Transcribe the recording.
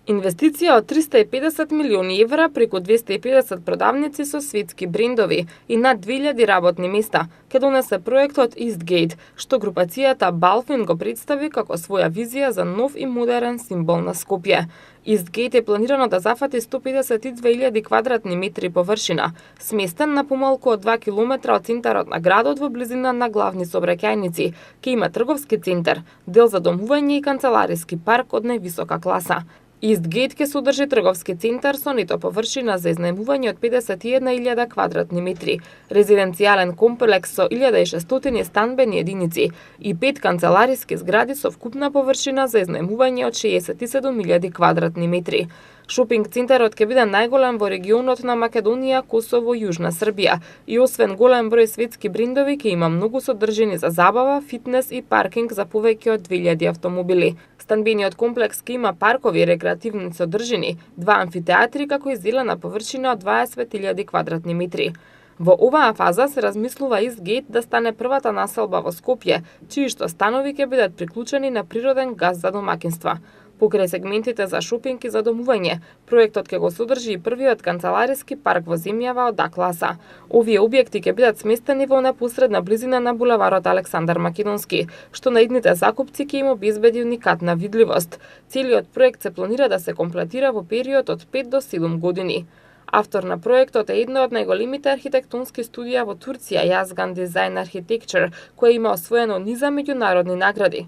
Инвестиција од 350 милиони евра преку 250 продавници со светски брендови и над 2000 работни места ќе донесе проектот Eastgate, што групацијата Балфин го представи како своја визија за нов и модерен символ на Скопје. Eastgate е планирано да зафати 152.000 квадратни метри површина, сместен на помалку од 2 километра од центарот на градот во близина на главни сообраќајници. Ќе има трговски центар, дел за домување и канцелариски парк од највисока класа. Eastgate ќе содржи трговски центар со нето површина за изнајмување од 51.000 квадратни метри, резиденцијален комплекс со 1600 станбени единици и 5 канцелариски згради со вкупна површина за изнајмување од 67.000 квадратни метри. Шопинг центарот ќе биде најголем во регионот на Македонија, Косово, Јужна Србија и освен голем број светски брендови ќе има многу содржини за забава, фитнес и паркинг за повеќе од 2000 автомобили. Станбениот комплекс ќе има паркови и рекреативни содржини, 2 амфитеатри како и зелена површина од 20.000 квадратни метри. Во оваа фаза се размислува Eastgate да стане првата населба во Скопје, чии што станови ќе бидат приклучени на природен газ за домаќинства. Покрај сегментите за шопинг и за домување, проектот ќе го содржи и првиот канцелариски парк во земјава од А класа. Овие објекти ќе бидат сместени во непосредна близина на булеварот Александар Македонски, што на идните закупци ќе им обезбеди уникатна видливост. Целиот проект се планира да се комплетира во период од 5 до 7 години. Автор на проектот е една од најголемите архитектонски студија во Турција, Yazgan Design Architecture, која има освоено низа меѓународни награди.